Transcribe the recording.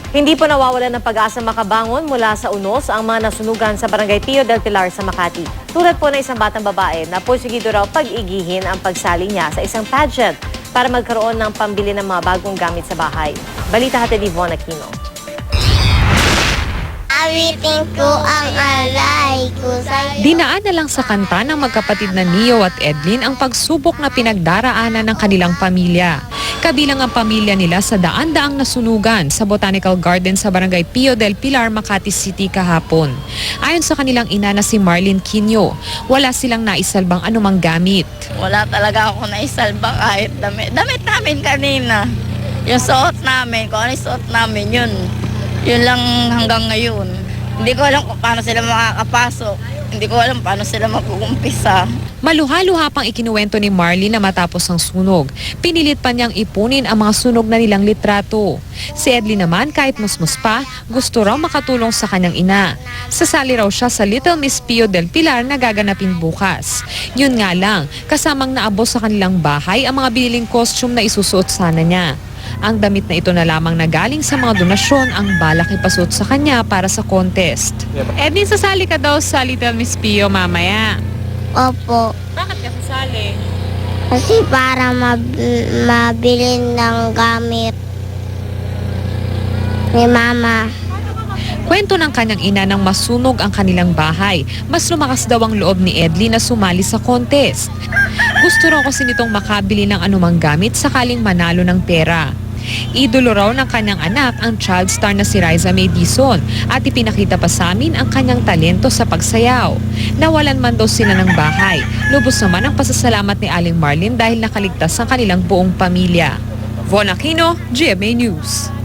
Hindi po nawawalan ng pag-asa makabangon mula sa unos ang mga nasunugan sa Barangay Pio del Pilar sa Makati. Tulad po ng isang batang babae na porsigido raw pag-igihin ang pagsali niya sa isang pageant para magkaroon ng pambili ng mga bagong gamit sa bahay. Balita hatid ni Von Aquino. Awitin ko ang alay ko sa'yo. Dinaan na lang sa kanta ng magkapatid na Neo at Edlin ang pagsubok na pinagdaraanan ng kanilang pamilya. Kabilang ang pamilya nila sa daan-daang nasunugan sa Botanical Garden sa Barangay Pio del Pilar, Makati City kahapon. Ayon sa kanilang ina na si Marlene Quino, wala silang naisalbang anumang gamit. Wala talaga ako naisalba kahit damit. Damit namin kanina. Yung suot namin, kung ano yung suot namin, yun. Yun lang hanggang ngayon. Hindi ko alam kung paano sila makakapasok. Hindi ko alam paano sila mag-uumpisa. Maluha-luha pang ikinuwento ni Marlene na matapos ang sunog. Pinilit pa niyang ipunin ang mga sunog na nilang litrato. Si Edlin naman, kahit musmus pa, gusto raw makatulong sa kanyang ina. Sasali raw siya sa Little Miss Pio del Pilar na gaganapin bukas. Yun nga lang, kasamang naabos sa kanilang bahay ang mga biniling costume na isusuot sana niya. Ang damit na ito na lamang na galing sa mga donasyon ang balak ipasuot sa kanya para sa contest. Edlin, sasali ka daw sa Little Miss Pio mamaya. Opo. Bakit ka sasali? Kasi para mabili ng gamit ni Mama. Kwento ng kanyang ina nang masunog ang kanilang bahay. Mas lumakas daw ang loob ni Edlin na sumali sa contest. Gusto raw kasi nitong makabili ng anumang gamit sakaling manalo ng pera. Idolo raw ng kanyang anak ang child star na si Riza May Dizon at ipinakita pa sa amin ang kanyang talento sa pagsayaw. Nawalan man daw sila ng bahay. Lubos naman ang pasasalamat ni Aling Marlene dahil nakaligtas ang kanilang buong pamilya. Von Aquino, GMA News.